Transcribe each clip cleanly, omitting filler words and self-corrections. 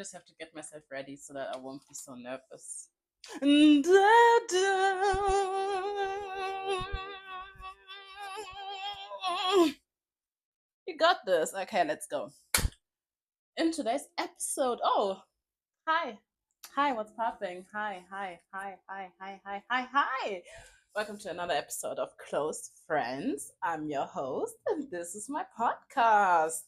just have to get myself ready so that I won't be so nervous. You got this. Okay, let's go. In today's episode, hi. Hi, what's popping? Hi. Welcome to another episode of Close Friends. I'm your host, and this is my podcast.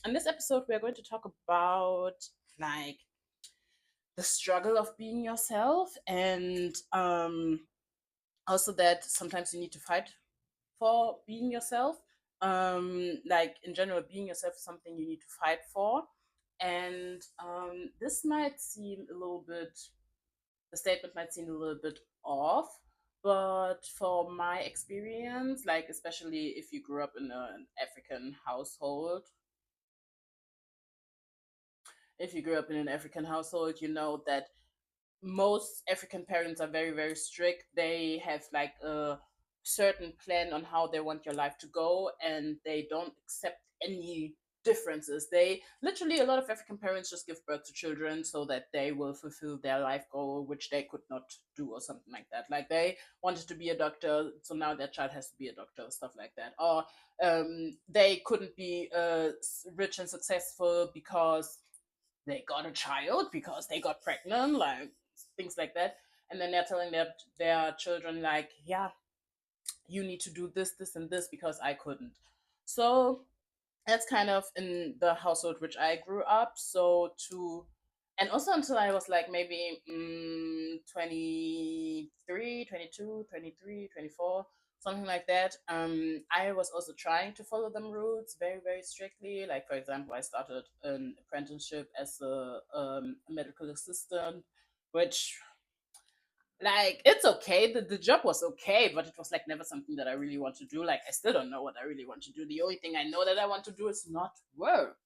In this episode, we are going to talk about like the struggle of being yourself, and also that sometimes you need to fight for being yourself. Like in general, being yourself is something you need to fight for. And this might seem a little bit, the statement might seem a little bit off, but for my experience, like especially if you grew up in an African household, you know that most African parents are very, very strict. They have like a certain plan on how they want your life to go, and they don't accept any differences. They literally, a lot of African parents just give birth to children so that they will fulfill their life goal, which they could not do, or something like that. Like they wanted to be a doctor, so now their child has to be a doctor, stuff like that. Or they couldn't be rich and successful because they got a child, because they got pregnant, like things like that. And then they're telling their children like, yeah, you need to do this, this, and this because I couldn't. So that's kind of in the household which I grew up. And also until I was like maybe 23, 22, 23, 24, something like that. I was also trying to follow them roots very, very strictly. Like, for example, I started an apprenticeship as a medical assistant, which like it's okay, the job was okay, but it was like never something that I really want to do. Like I still don't know what I really want to do. The only thing I know that I want to do is not work.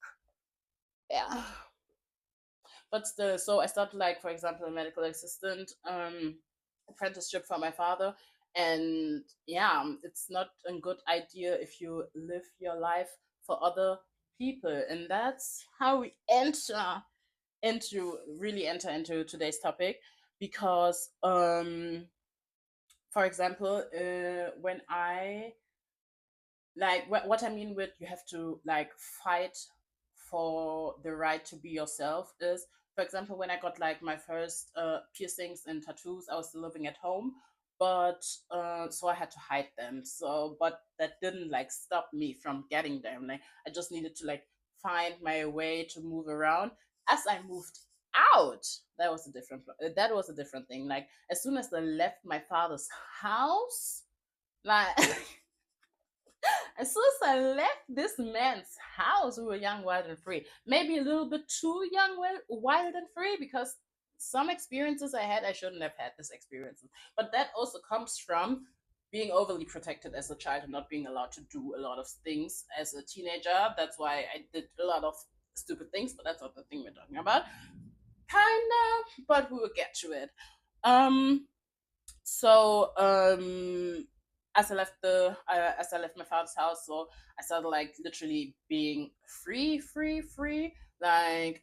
Yeah. But still, so I started like, for example, a medical assistant apprenticeship for my father. And yeah, it's not a good idea if you live your life for other people. And that's how we enter into today's topic, because for example, when I like what I mean with you have to like fight for the right to be yourself is, for example, when I got like my first piercings and tattoos, I was still living at home, but so I had to hide them. So, but that didn't like stop me from getting them. Like I just needed to like find my way to move around. As I moved out, that was a different thing. Like as soon as I left my father's house, like as soon as I left this man's house, we were young, wild, and free. Maybe a little bit too young, wild, and free, because some experiences I had, I shouldn't have had these experiences. But that also comes from being overly protected as a child and not being allowed to do a lot of things as a teenager. That's why I did a lot of stupid things, but that's not the thing we're talking about. Kind of, but we will get to it. Um, so as I left my father's house, so I started like literally being free. Like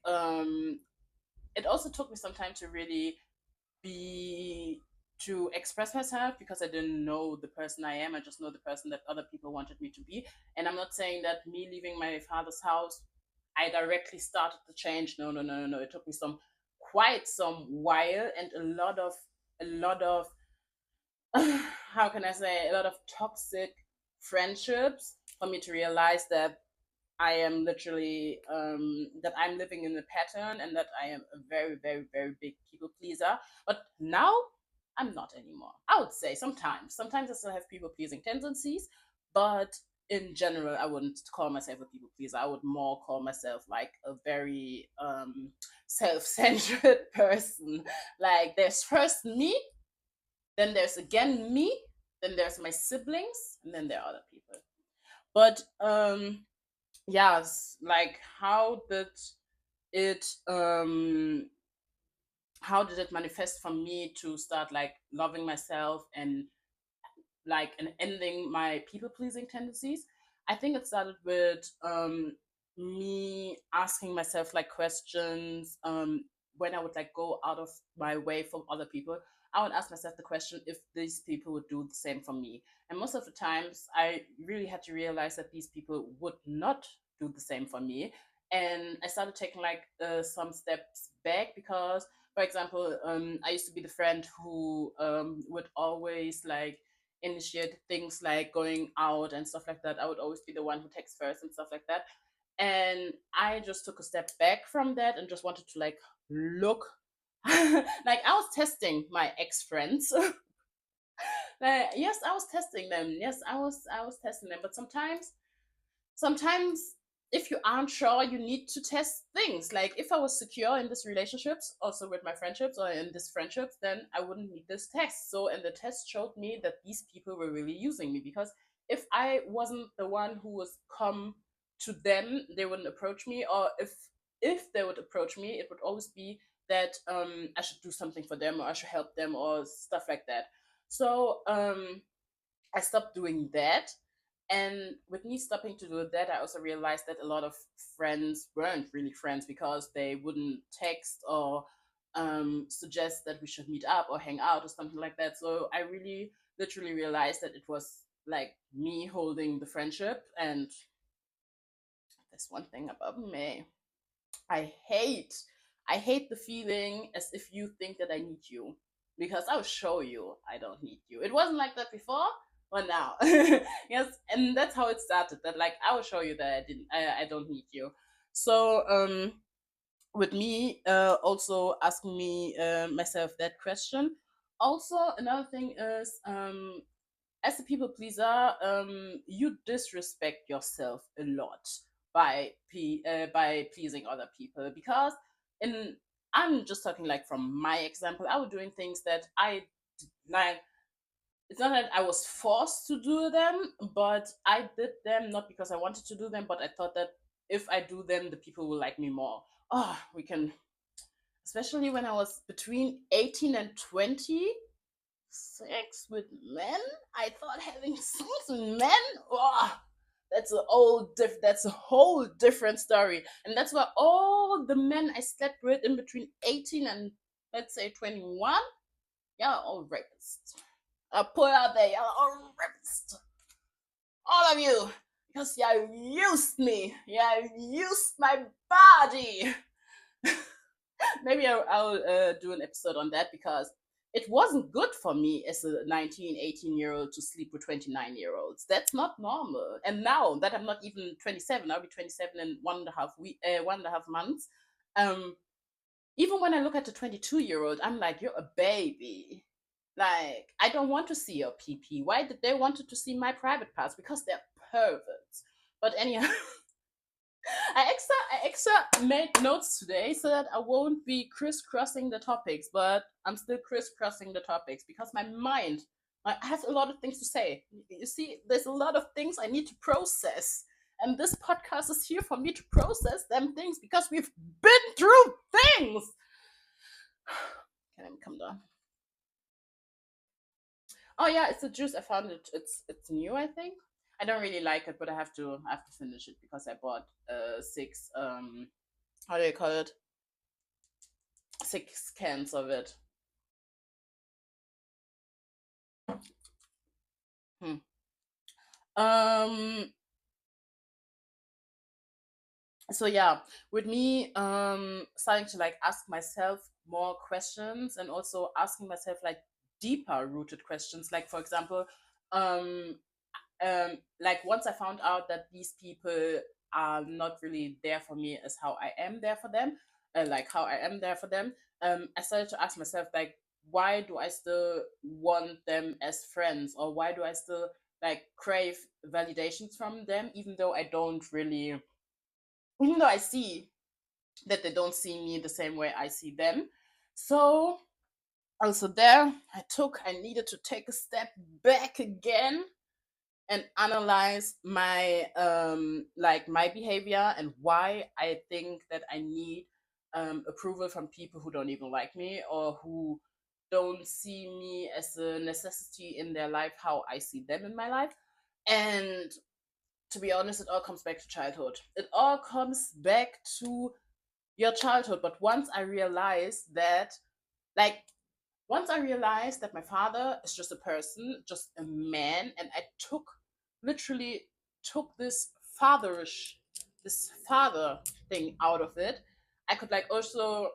it also took me some time to really be to express myself, because I didn't know the person I am. I just know the person that other people wanted me to be. And I'm not saying that me leaving my father's house, I directly started the change. No. It took me quite some while, and a lot of how can I say, a lot of toxic friendships for me to realize that I am literally that I'm living in a pattern, and that I am a very, very, very big people pleaser. But now I'm not anymore. I would say sometimes I still have people pleasing tendencies, but in general, I wouldn't call myself a people pleaser. I would more call myself like a very self-centered person. Like there's first me, then there's again me, then there's my siblings, and then there are other people. But yes, like it um how did it manifest for me to start like loving myself and like and ending my people pleasing tendencies? I think it started with me asking myself like questions, when I would like go out of my way for other people. I would ask myself the question if these people would do the same for me. And most of the times I really had to realize that these people would not do the same for me. And I started taking like some steps back because, for example, I used to be the friend who would always like initiate things like going out and stuff like that. I would always be the one who texts first and stuff like that. And I just took a step back from that and just wanted to like look. Like I was testing my ex friends. Yes, I was testing them. Yes, I was testing them. But sometimes if you aren't sure, you need to test things. Like if I was secure in this relationships, also with my friendships or in this friendships, then I wouldn't need this test. So and the test showed me that these people were really using me, because if I wasn't the one who was come to them, they wouldn't approach me. Or if they would approach me, it would always be that I should do something for them or I should help them or stuff like that. So I stopped doing that. And with me stopping to do that, I also realized that a lot of friends weren't really friends because they wouldn't text or suggest that we should meet up or hang out or something like that. So I really literally realized that it was like me holding the friendship. And there's one thing about me. I hate I hate the feeling as if you think that I need you, because I'll show you I don't need you. It wasn't like that before, but now. Yes, and that's how it started. That like I will show you that I don't need you. So with me also asking me myself that question. Also another thing is, as a people pleaser, you disrespect yourself a lot by pleasing other people, because in I'm just talking like from my example. I was doing things that I like. It's not that I was forced to do them, but I did them not because I wanted to do them, but I thought that if I do them, the people will like me more. Oh, we can, especially when I was between 18 and 20, sex with men. I thought having sex with men, oh, that's a whole different story. And that's why all the men I slept with in between 18 and let's say 21, yeah, all rapists. I put out there, y'all all rapists. All of you. Because you used me. You used my body. Maybe I'll do an episode on that, because it wasn't good for me as a 19, 18-year old to sleep with 29-year-olds. That's not normal. And now that I'm not even 27, I'll be 27 in 1.5 months. Um, Even when I look at the 22-year-old, I'm like, you're a baby. Like, I don't want to see your PP. Why did they want to see my private parts? Because they're perverts. But anyhow, I extra made notes today so that I won't be crisscrossing the topics, but I'm still crisscrossing the topics because my mind, I have a lot of things to say. You see, there's a lot of things I need to process. And this podcast is here for me to process them things because we've been through things. Can I come down? Oh yeah, it's a juice. I found it. It's new, I think. I don't really like it, but I have to finish it because I bought six how do you call it, 6 cans of it. Hmm. Um. So yeah, with me starting to like ask myself more questions, and also asking myself like deeper rooted questions. Like for example, um, like once I found out that these people are not really there for me as how I am there for them, like how I am there for them, I started to ask myself like, why do I still want them as friends, or why do I still like crave validations from them, even though I see that they don't see me the same way I see them. So also there, I needed to take a step back again and analyze my like my behavior and why I think that I need approval from people who don't even like me, or who don't see me as a necessity in their life how I see them in my life. And to be honest, it all comes back to childhood. It all comes back to your childhood. But like, once I realized that my father is just a person, just a man, and I literally took fatherish, this father thing out of it, I could like also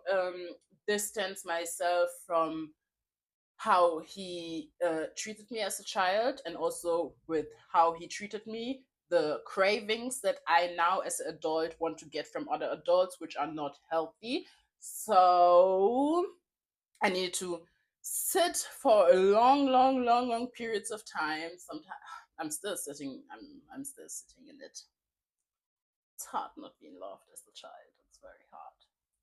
distance myself from how he treated me as a child, and also with how he treated me, the cravings that I now as an adult want to get from other adults, which are not healthy. So I needed to sit for a long periods of time. Sometimes I'm still sitting in it. It's hard not being loved as a child. It's very hard.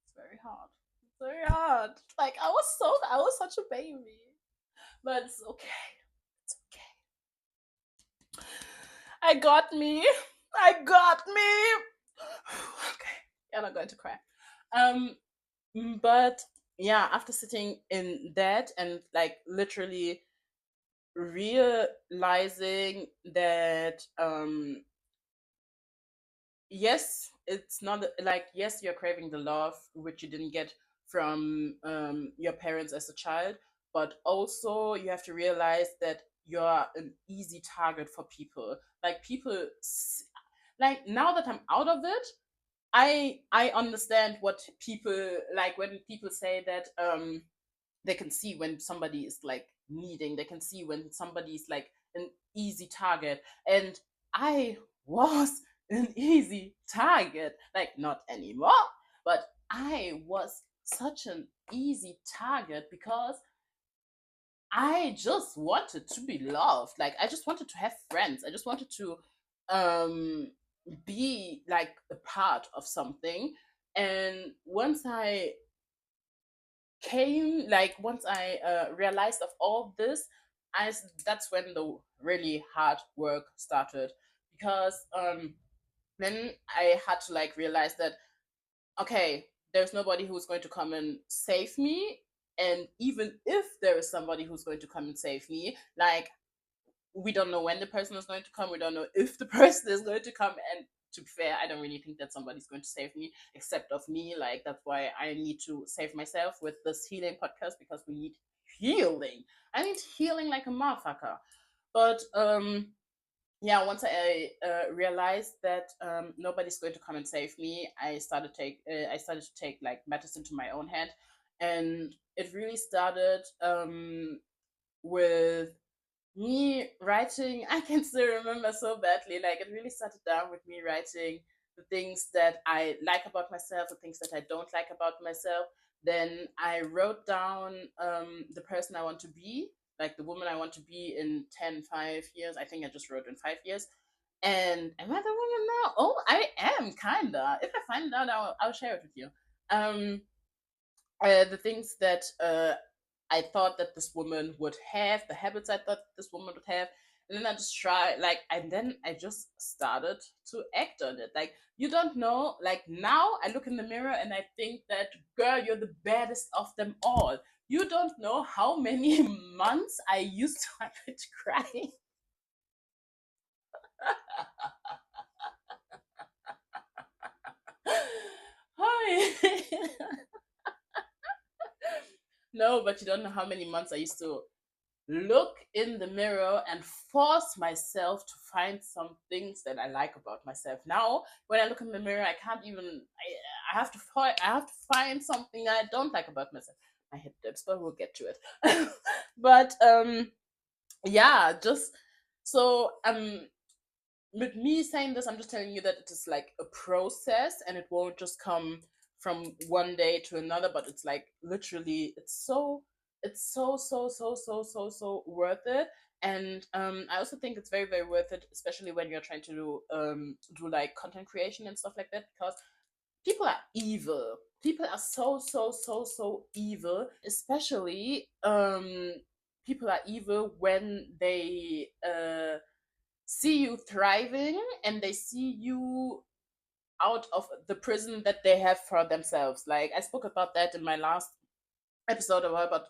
It's very hard. It's very hard. Like I was such a baby. But it's okay. It's okay. I got me. I got me. Okay. You're not going to cry. Um, but yeah, after sitting in that and like literally realizing that yes, it's not like, yes, you're craving the love which you didn't get from your parents as a child, but also you have to realize that you're an easy target for people. Like like, now that I'm out of it, I understand what people like when people say that they can see when somebody is like needing, they can see when somebody is like an easy target. And I was an easy target, like not anymore, but I was such an easy target because I just wanted to be loved. Like I just wanted to have friends. I just wanted to um be like a part of something. And once I realized of all this, that's when the really hard work started, because then I had to like realize that, okay, there's nobody who's going to come and save me, and even if there is somebody who's going to come and save me, like, we don't know when the person is going to come. We don't know if the person is going to come. And to be fair, I don't really think that somebody's going to save me except of me. Like, that's why I need to save myself with this healing podcast, because we need healing. I need healing like a motherfucker. But yeah, once I realized that nobody's going to come and save me, I started to take like matters into my own hand, and it really started with me writing. I can still remember so badly. Like, it really started down with me writing the things that I like about myself, the things that I don't like about myself. Then I wrote down the person I want to be, like the woman I want to be in 5 years. I think I just wrote in 5 years. And am I the woman now? Oh, I am, kinda. If I find it out, I'll share it with you. Um, the things that I thought that this woman would have, the habits I thought this woman would have. And then I just try, like, and then I just started to act on it. Like, you don't know, like, now I look in the mirror and I think that, girl, you're the baddest of them all. You don't know how many months I used to have it crying. Hi. No, but you don't know how many months I used to look in the mirror and force myself to find some things that I like about myself. Now, when I look in the mirror, I can't even. I have to find. I have to find something I don't like about myself. My hip dips, but we'll get to it. But yeah, just so with me saying this, I'm just telling you that it is like a process, and it won't just come from one day to another, but it's like literally, it's so worth it. And I also think it's very, very worth it, especially when you're trying to do like content creation and stuff like that, because people are evil. People are so evil, especially people are evil when they see you thriving and they see you out of the prison that they have for themselves. Like, I spoke about that in my last episode about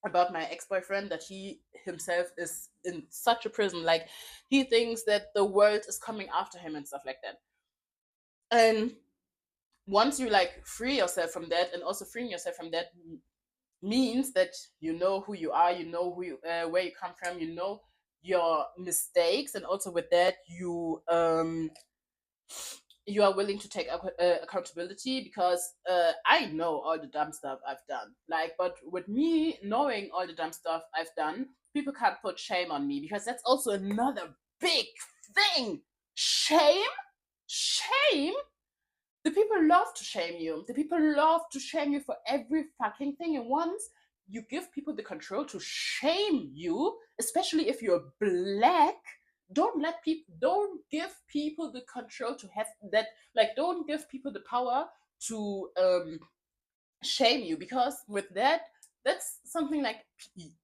about my ex-boyfriend that he himself is in such a prison. Like, he thinks that the world is coming after him and stuff like that. And once you like free yourself from that, and also freeing yourself from that means that you know who you are, you know who you, where you come from, you know your mistakes, and also with that you are willing to take accountability, because I know all the dumb stuff I've done. Like, but with me knowing all the dumb stuff I've done, people can't put shame on me, because that's also another big thing. Shame, shame. The people love to shame you. The people love to shame you for every fucking thing. And once you give people the control to shame you, especially if you're black, don't give people the control to have that. Like, don't give people the power to shame you, because with that, that's something like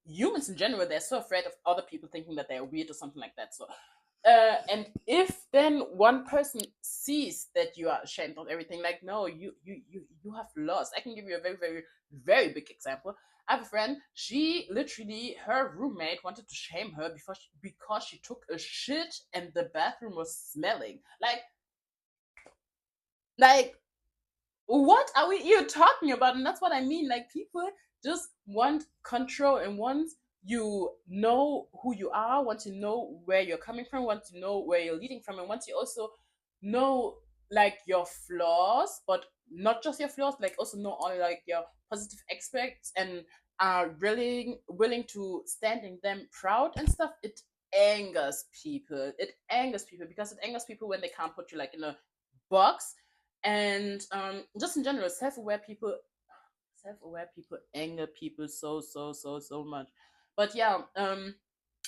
humans in general, they're so afraid of other people thinking that they're weird or something like that. So and if then one person sees that you are ashamed of everything, like, no, you have lost. I can give you a very, very, very big example. I have a friend, she literally, her roommate wanted to shame her because she took a shit and the bathroom was smelling like what are we even talking about? And that's what I mean. Like, people just want control, and once you know who you are, once you know where you're coming from, once you know where you're leading from, and once you also know like your flaws, but not just your flaws, like also know all like your positive aspects, and are willing to stand in them proud and stuff, it angers people. It angers people, because it angers people when they can't put you like in a box. And just in general, self-aware people anger people so, so, so, so much. But yeah,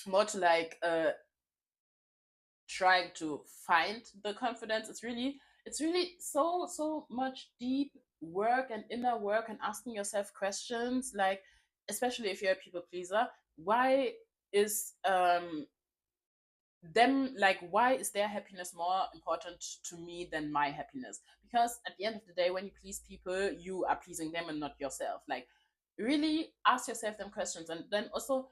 more to like trying to find the confidence. It's really so, so much deep work and inner work, and asking yourself questions, like, especially if you're a people pleaser, why is them, like, why is their happiness more important to me than my happiness? Because at the end of the day, when you please people, you are pleasing them and not yourself. Like, really ask yourself them questions, and then also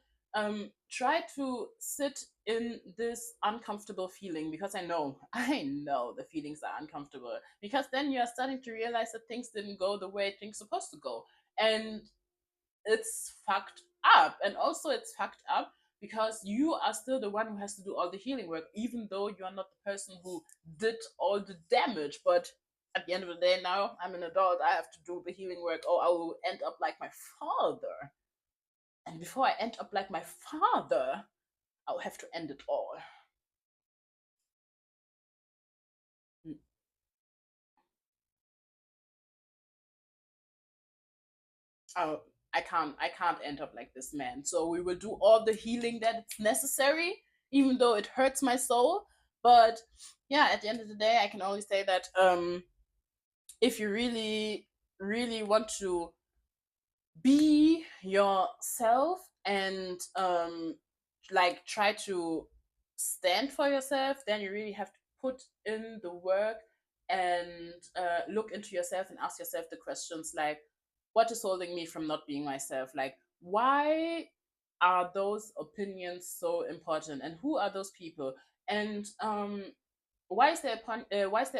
try to sit in this uncomfortable feeling, because I know the feelings are uncomfortable, because then you are starting to realize that things didn't go the way things supposed to go. And it's fucked up. And also, it's fucked up because you are still the one who has to do all the healing work, even though you are not the person who did all the damage. But at the end of the day, now I'm an adult, I have to do the healing work, or I will end up like my father. And before I end up like my father, I'll have to end it all. Oh, I can't end up like this man. So we will do all the healing that it's necessary, even though it hurts my soul. But yeah, at the end of the day, I can only say that if you really, really want to be yourself, and like try to stand for yourself, then you really have to put in the work, and look into yourself and ask yourself the questions like, what is holding me from not being myself? Like, why are those opinions so important, and who are those people? And why is their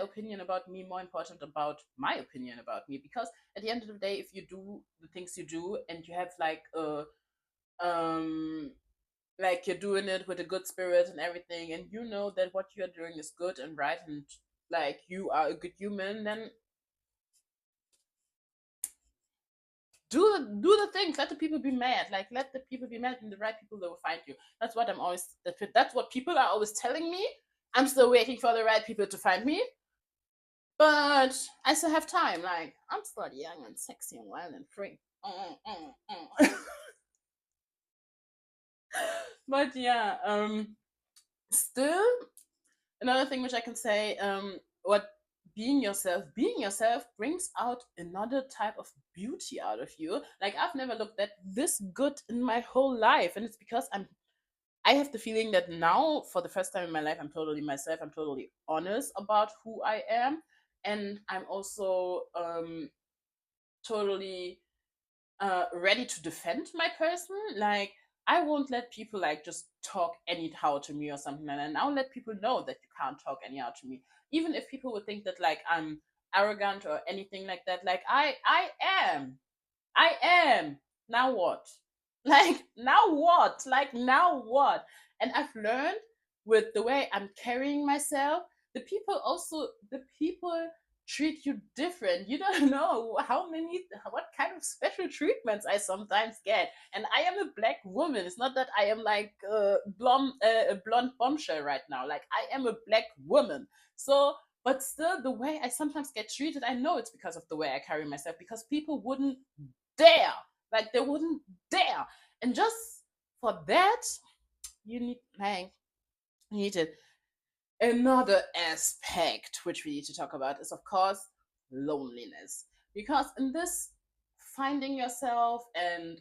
opinion about me more important about my opinion about me? Because at the end of the day, if you do the things you do, and you have um like you're doing it with a good spirit and everything, and you know that what you're doing is good and right, and like you are a good human, then do the things. Let the people be mad. Like, let the people be mad, and the right people, they will find you. That's what people are always telling me. I'm still waiting for the right people to find me. But I still have time. Like, I'm still young and sexy and wild and free. But yeah, still another thing which I can say, what being yourself brings out another type of beauty out of you. Like, I've never looked that this good in my whole life, and it's because I have the feeling that now, for the first time in my life, I'm totally myself. I'm totally honest about who I am, and I'm also totally ready to defend my person. Like, I won't let people like just talk anyhow to me or something like that. And I'll let people know that you can't talk anyhow to me, even if people would think that like I'm arrogant or anything like that. Like, am. I am. Now what? Like, now what? Like, now what? And I've learned with the way I'm carrying myself, the people treat you different. You don't know what kind of special treatments I sometimes get. And I am a black woman. It's not that I am like a blonde bombshell right now. Like, I am a black woman. So, but still, the way I sometimes get treated, I know it's because of the way I carry myself, because people wouldn't dare. Like, they wouldn't dare. And just for that, you need like you need it. Another aspect which we need to talk about is, of course, loneliness. Because in this finding yourself and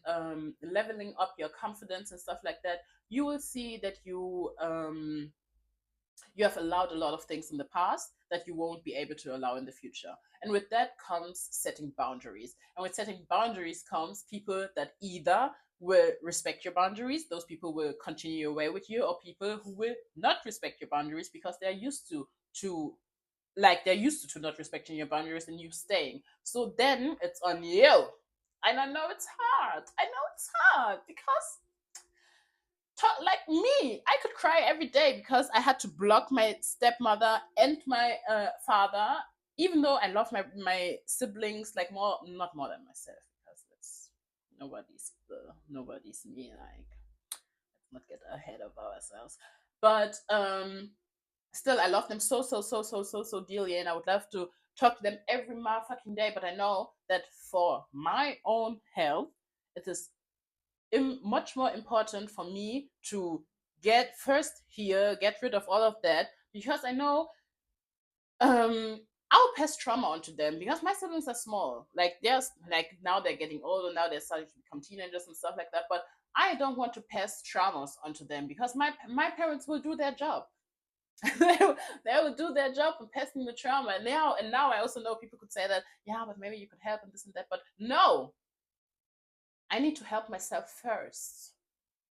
leveling up your confidence and stuff like that, you will see that you have allowed a lot of things in the past that you won't be able to allow in the future. And with that comes setting boundaries. And with setting boundaries comes people that either will respect your boundaries, those people will continue your way with you, or people who will not respect your boundaries because they're used to like they're used to not respecting your boundaries and you staying. So then it's on you. And I know it's hard. I know it's hard because like me, I could cry every day because I had to block my stepmother and my father, even though I love my siblings like more, not more than myself, because it's nobody's me. Like, let's not get ahead of ourselves. But still, I love them so dearly, and I would love to talk to them every motherfucking day. But I know that for my own health, it is much more important for me to get first here, get rid of all of that, because I know I'll pass trauma onto them because my siblings are small. Like, now they're getting older, now they're starting to become teenagers and stuff like that. But I don't want to pass traumas onto them because my parents will do their job. they, they will do their job and pass me the trauma. And now I also know people could say that, yeah, but maybe you could help and this and that. But no, I need to help myself first.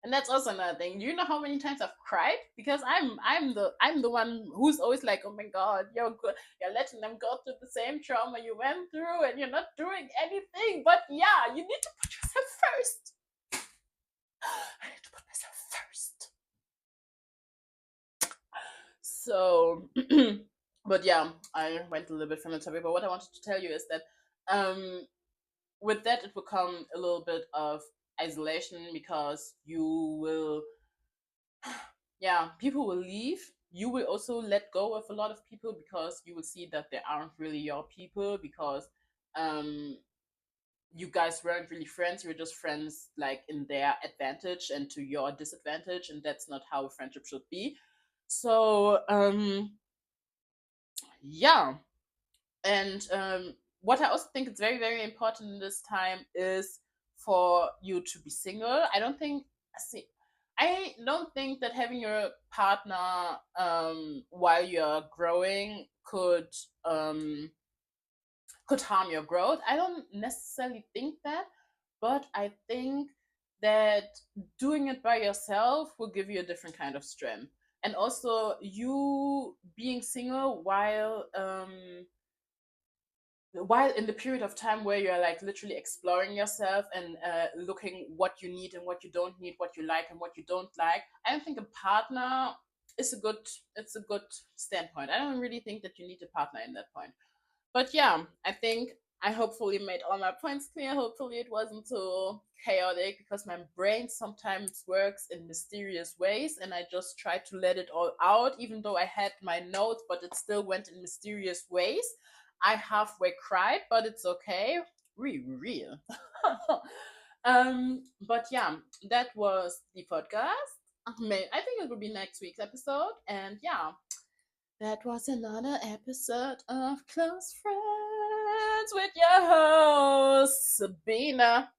And that's also another thing. Do you know how many times I've cried? Because I'm the one who's always like, oh my god, you're letting them go through the same trauma you went through, and you're not doing anything. But yeah, you need to put yourself first. I need to put myself first. So, but yeah, I went a little bit from the topic. But what I wanted to tell you is that, with that, it will come a little bit of isolation because you will yeah, people will leave. You will also let go of a lot of people because you will see that they aren't really your people, because um you guys weren't really friends. You were just friends like in their advantage and to your disadvantage, and that's not how a friendship should be. So yeah. And what I also think is very, very important in this time is for you to be single. See, I don't think that having your partner while you're growing um, could harm your growth. I don't necessarily think that, but I think that doing it by yourself will give you a different kind of strength. And also, you being single while in the period of time where you're like literally exploring yourself and looking what you need and what you don't need, what you like and what you don't like, I don't think a partner is a good standpoint. I don't really think that you need a partner in that point. But yeah, I think I hopefully made all my points clear. Hopefully it wasn't too chaotic, because my brain sometimes works in mysterious ways and I just tried to let it all out, even though I had my notes, but it still went in mysterious ways. I halfway cried, but it's okay. Real. But yeah, that was the podcast. I think it will be next week's episode. And yeah, that was another episode of Close Friends with your host, Sabina.